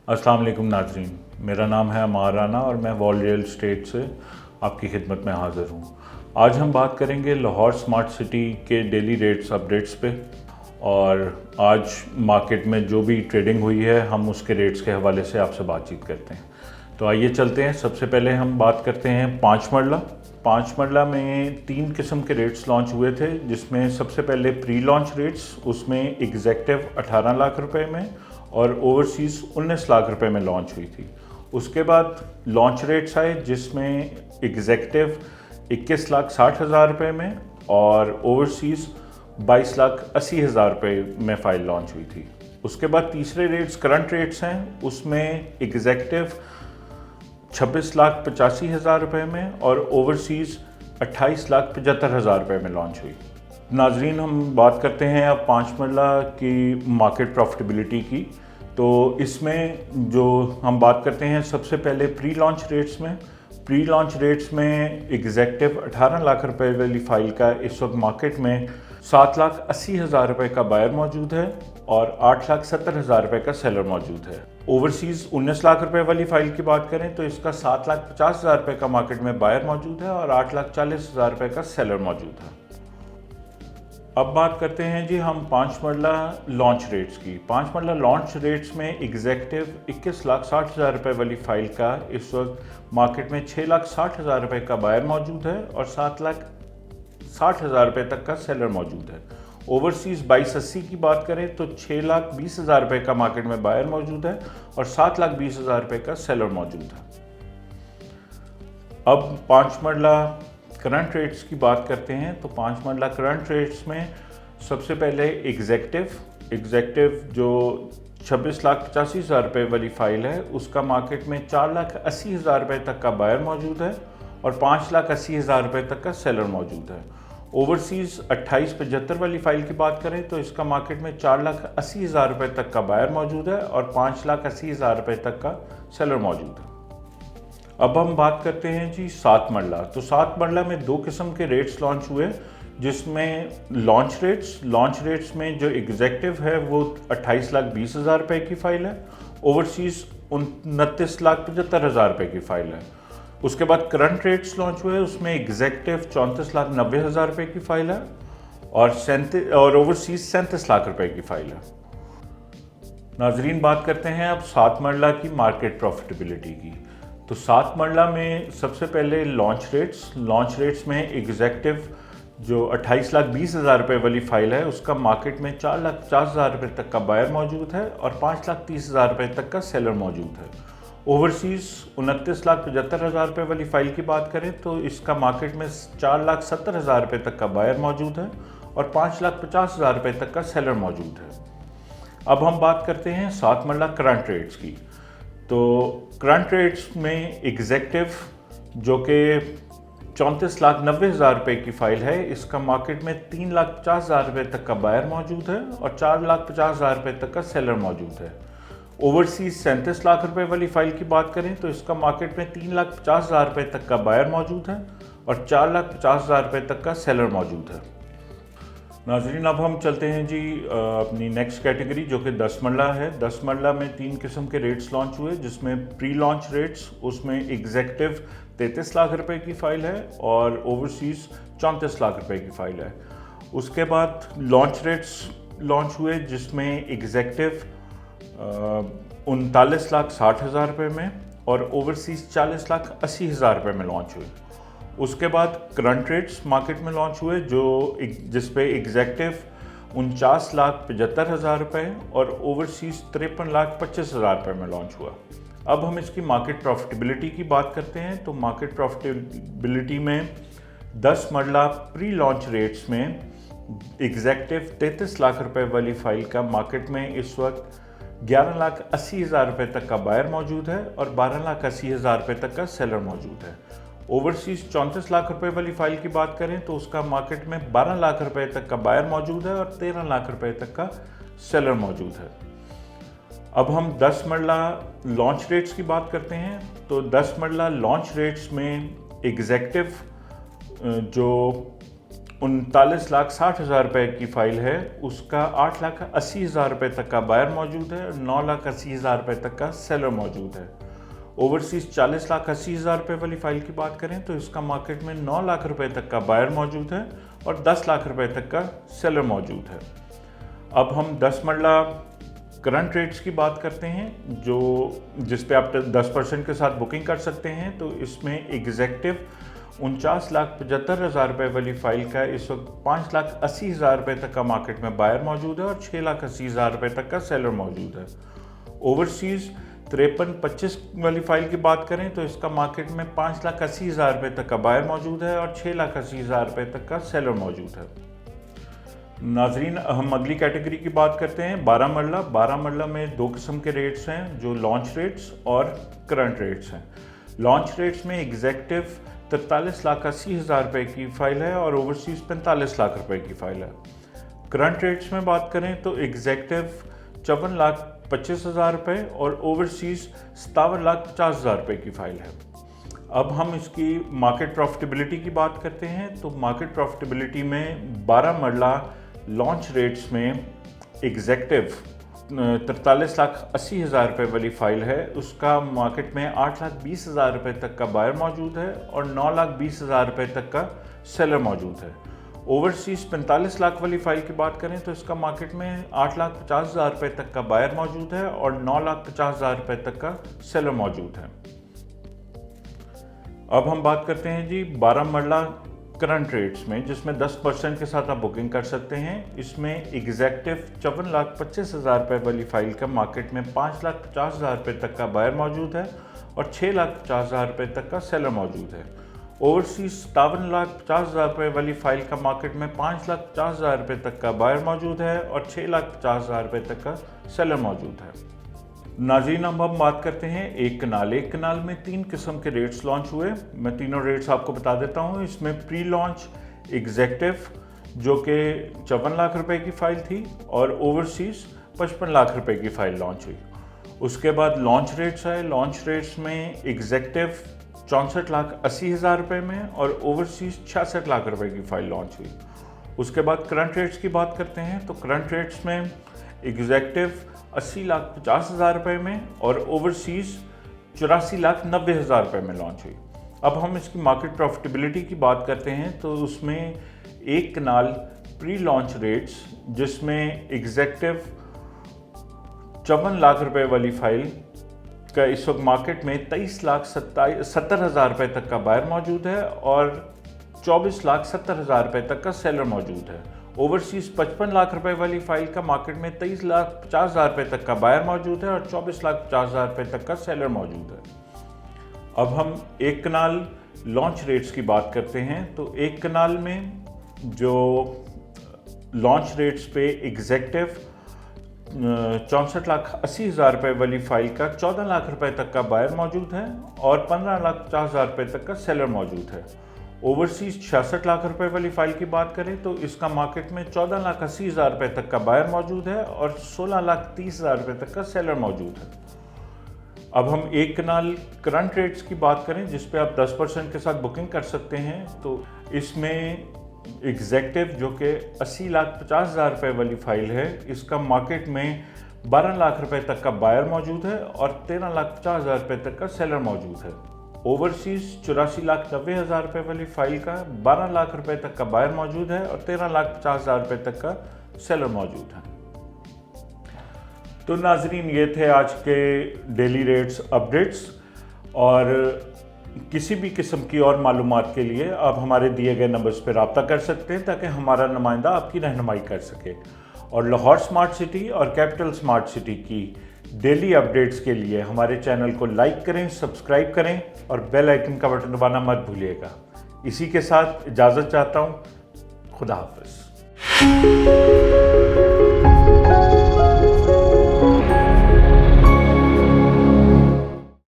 अस्सलाम वालेकुम नाज़रीन, मेरा नाम है अमार राना और मैं वर्ल्ड रियल एस्टेट से आपकी खिदमत में हाज़िर हूँ। आज हम बात करेंगे लाहौर स्मार्ट सिटी के डेली रेट्स अपडेट्स पे और आज मार्केट में जो भी ट्रेडिंग हुई है हम उसके रेट्स के हवाले से आपसे बातचीत करते हैं। तो आइए चलते हैं। सबसे पहले हम बात करते हैं पाँच मरला में 3 किस्म के रेट्स लॉन्च हुए थे, जिसमें सबसे पहले प्री लॉन्च रेट्स, उसमें एग्जेक्टिव 18 लाख रुपए में और ओवरसीज़ 19 लाख रुपए में लॉन्च हुई थी। उसके बाद लॉन्च रेट्स आए जिसमें एग्जेक्टिव 21,60,000 रुपये में और ओवरसीज़ 22,80,000 रुपये में फ़ाइल लॉन्च हुई थी। उसके बाद तीसरे रेट्स करंट रेट्स हैं, उसमें एग्जेक्टिव 26,85,000 रुपये में और ओवरसीज़ 28,75,000 रुपये में लॉन्च हुई। नाजरीन, हम बात करते हैं अब 5 मरला की मार्केट प्रॉफिटेबिलिटी की। तो इसमें जो हम बात करते हैं सबसे पहले प्री लॉन्च रेट्स में एग्जेक्टिव 18 लाख रुपए वाली फ़ाइल का इस वक्त मार्केट में 7,80,000 रुपये का बायर मौजूद है और 8,70,000 रुपये का सेलर मौजूद है। ओवरसीज़ 19 लाख रुपए वाली फ़ाइल की बात करें तो इसका 7,50,000 रुपये का मार्केट में बायर मौजूद है और 8,40,000 रुपये का सेलर मौजूद है। अब बात करते हैं जी हम 5 मरला लॉन्च रेट्स की। 5 मरला लॉन्च रेट्स में एग्जेक्टिव 21,60,000 रुपये वाली फ़ाइल का इस वक्त मार्केट में 6,60,000 रुपये का बायर मौजूद है और 7,60,000 रुपये तक का सेलर मौजूद है। ओवरसीज़ 2280 की बात करें तो 6,20,000 रुपये का मार्केट में बायर मौजूद है और 7,20,000 रुपये का सेलर मौजूद है। अब 5 मरला करंट रेट्स की बात करते हैं। तो 5 मरला करंट रेट्स में सबसे पहले एग्जेक्टिव जो 26,85,000 रुपये वाली फ़ाइल है उसका मार्केट में 4,80,000 रुपये तक का बायर मौजूद है और 5,80,000 रुपये तक का सेलर मौजूद है। ओवरसीज़ 2875 वाली फ़ाइल की बात करें तो इसका मार्केट में 4,80,000 रुपये तक का बायर मौजूद है और 5,80,000 रुपये तक का सेलर मौजूद है। अब हम बात करते हैं जी 7 मरला। तो 7 मरला में 2 किस्म के रेट्स लॉन्च हुए, जिसमें लॉन्च रेट्स में जो एग्जेक्टिव है वो 28,20,000 रुपये की फ़ाइल है, ओवरसीज़ 29,75,000 रुपये की फ़ाइल है। उसके बाद करंट रेट्स लॉन्च हुए, उसमें एग्जेक्टिव 34,90,000 रुपये की फ़ाइल है और ओवरसीज़ 37 लाख रुपये की फ़ाइल है। नाजरीन, बात करते हैं अब 7 मरला की मार्केट प्रॉफिटेबिलिटी की। तो 7 मरला में सबसे पहले लॉन्च रेट्स में एग्जेक्टिव जो 28,20,000 रुपये वाली फ़ाइल है उसका मार्केट में 4,50,000 रुपये तक का बायर मौजूद है और 5,30,000 रुपये तक का सेलर मौजूद है। ओवरसीज़ 29,75,000 रुपये वाली फ़ाइल की बात करें तो इसका मार्केट में 4,70,000 रुपये तक का बायर मौजूद है और 5,50,000 रुपये तक का सेलर मौजूद है। अब हम बात करते हैं 7 मरला करंट रेट्स की। तो करंट रेट्स में एग्जेक्टिव जो कि 34,90,000 रुपये की फ़ाइल है इसका मार्केट में 3,50,000 रुपये तक का बायर मौजूद है और 4,50,000 रुपये तक का सेलर मौजूद है। ओवरसीज़ 37 लाख रुपये वाली फ़ाइल की बात करें तो इसका मार्केट में 3,50,000 रुपये तक का बायर मौजूद है और 4,50,000 रुपये तक का सेलर मौजूद है। नाजरीन, अब हम चलते हैं जी अपनी नेक्स्ट कैटेगरी जो कि 10 मरला है। 10 मरला में 3 किस्म के रेट्स लॉन्च हुए, जिसमें प्री लॉन्च रेट्स, उसमें एग्जेक्टिव 33 लाख रुपए की फ़ाइल है और ओवरसीज़ 34 लाख रुपए की फ़ाइल है। उसके बाद लॉन्च रेट्स लॉन्च हुए जिसमें एग्जेक्टिव 39,60,000 रुपये में और ओवरसीज़ 40,80,000 रुपये में लॉन्च हुए। उसके बाद करंट रेट्स मार्केट में लॉन्च हुए जिस पे एग्जेक्टिव 49,75,000 रुपये और ओवरसीज़ 53,25,000 रुपये में लॉन्च हुआ। अब हम इसकी मार्केट प्रॉफिटेबिलिटी की बात करते हैं। तो मार्केट प्रॉफिटेबिलिटी में 10 मरला प्री लॉन्च रेट्स में एग्जेक्टिव 33 लाख रुपये वाली फ़ाइल का मार्केट में इस वक्त 11,80,000 रुपये तक का बायर मौजूद है और 12,80,000 रुपये तक का सेलर मौजूद है। ओवरसीज़ 34 लाख रुपए वाली फ़ाइल की बात करें तो उसका मार्केट में 12 लाख रुपए तक का बायर मौजूद है और 13 लाख रुपए तक का सेलर मौजूद है। अब हम 10 मरला लॉन्च रेट्स की बात करते हैं। तो 10 मरला लॉन्च रेट्स में एग्जेक्टिव जो 39,60,000 रुपये की फ़ाइल है, उसका 8,80,000 रुपये तक का बायर मौजूद है और 9,80,000 रुपये तक का सेलर मौजूद है। ओवरसीज़ 40,80,000 रुपये वाली फ़ाइल की बात करें तो इसका मार्केट में 9 लाख रुपये तक का बायर मौजूद है और 10 लाख रुपये तक का सेलर मौजूद है। अब हम 10 मरला करंट रेट्स की बात करते हैं, जिस पे आप 10% के साथ बुकिंग कर सकते हैं। तो इसमें एग्जेक्टिव 49,75,000 रुपये वाली फ़ाइल का इस वक्त 5,80,000 रुपये तक का मार्केट में बायर मौजूद है और 6,80,000 रुपये तक का सेलर मौजूद है। ओवरसीज़ 53,25 वाली फ़ाइल की बात करें तो इसका मार्केट में 5,80,000 रुपये तक का बायर मौजूद है और 6,80,000 रुपये तक का सेलर मौजूद है। नाजरीन, हम अगली कैटेगरी की बात करते हैं 12 मरला। 12 मरला में दो किस्म के रेट्स हैं, जो लॉन्च रेट्स और करंट रेट्स हैं। लॉन्च रेट्स में एग्जेक्टिव 43,80,000 रुपये की फ़ाइल है और ओवरसीज़ 45 लाख रुपये की फ़ाइल है। करंट रेट्स में बात करें तो एग्जेक्टिव 54,25,000 रुपये और ओवरसीज़ 57,50,000 रुपये की फ़ाइल है। अब हम इसकी मार्केट प्रॉफिटेबिलिटी की बात करते हैं। तो मार्केट प्रॉफिटेबिलिटी में 12 मरला लॉन्च रेट्स में एग्जेक्टिव 43,80,000 रुपये वाली फ़ाइल है, उसका मार्केट में 8,20,000 रुपये तक का बायर मौजूद है और 9,20,000 रुपये तक का सेलर मौजूद है। ओवरसीज़ 45 लाख वाली फ़ाइल की बात करें तो इसका मार्केट में 8,50,000 रुपये तक का बायर मौजूद है और 9,50,000 रुपये तक का सेलर मौजूद है। अब हम बात करते हैं जी 12 मरला करंट रेट्स में, जिसमें 10% के साथ आप बुकिंग कर सकते हैं। इसमें एग्जेक्टिव 54,25,000 रुपये वाली फ़ाइल का मार्केट में 5,50,000 रुपये तक का बायर मौजूद है और 6,50,000 रुपये तक का सेलर मौजूद है। ओवरसीज़ 57,50,000 रुपये वाली फ़ाइल का मार्केट में 5,50,000 रुपये तक का बायर मौजूद है और 6,50,000 रुपये तक का सेलर मौजूद है। नाज़रीन, अब हम बात करते हैं एक कनाल में 3 किस्म के रेट्स लॉन्च हुए। मैं तीनों रेट्स आपको बता देता हूँ। इसमें प्री लॉन्च एग्जेक्टिव जो कि 54 लाख रुपए की फ़ाइल थी और ओवरसीज़ 55 लाख रुपए की फ़ाइल लॉन्च हुई। उसके बाद लॉन्च रेट्स आए। लॉन्च रेट्स में एग्जेक्टिव 64,80,000 रुपये में और ओवरसीज़ 66 लाख रुपए की फ़ाइल लॉन्च हुई। उसके बाद करंट रेट्स की बात करते हैं। तो करंट रेट्स में एग्जेक्टिव 80,50,000 रुपये में और ओवरसीज़ 84,90,000 रुपये में लॉन्च हुई। अब हम इसकी मार्केट प्रॉफिटेबिलिटी की बात करते हैं। तो उसमें एक कनाल प्री लॉन्च रेट्स, जिसमें एग्जेक्टिव 54 लाख रुपये वाली फ़ाइल का इस वक्त मार्केट में 23,70,000 रुपये तक का बायर मौजूद है और 24,70,000 रुपये तक का सेलर मौजूद है। ओवरसीज़ 55 लाख रुपए वाली फ़ाइल का मार्केट में 23,50,000 रुपये तक का बायर मौजूद है और 24,50,000 रुपये तक का सेलर मौजूद है। अब हम एक कनाल लॉन्च रेट्स की बात करते हैं। तो एक कनाल में जो लॉन्च रेट्स पे एग्जेक्टिव 64,80,000 रुपये वाली फ़ाइल का 14 लाख रुपये तक का बायर मौजूद है और 15,50,000 रुपये तक का सेलर मौजूद है। ओवरसीज़ 66 लाख रुपए वाली फ़ाइल की बात करें तो इसका मार्केट में 14,80,000 रुपये तक का बायर मौजूद है और 16,30,000 रुपये तक का सेलर मौजूद है। अब हम एक कनाल करंट रेट्स की बात करें, जिस पे आप 10% के साथ बुकिंग कर सकते हैं। तो इसमें एग्जेक्टिव जो कि 80,50,000 रुपये वाली फ़ाइल है, इसका मार्केट में 12 लाख रुपये तक का बायर मौजूद है और 13,50,000 रुपये तक का सेलर मौजूद है। ओवरसीज़ 84,90,000 रुपये वाली फ़ाइल का 12 लाख रुपए तक का बायर मौजूद है और 13,50,000 रुपये तक का सेलर मौजूद है। तो नाजरीन, ये थे आज के डेली रेट्स अपडेट्स, और किसी भी किस्म की और मालूमात के लिए आप हमारे दिए गए नंबर्स पर रब्ता कर सकते हैं ताकि हमारा नुमाइंदा आपकी रहनुमाई कर सके। और लाहौर स्मार्ट सिटी और कैपिटल स्मार्ट सिटी की डेली अपडेट्स के लिए हमारे चैनल को लाइक करें, सब्सक्राइब करें और बेल आइकन का बटन दबाना मत भूलिएगा। इसी के साथ इजाज़त चाहता हूँ। खुदा हाफ़िज़।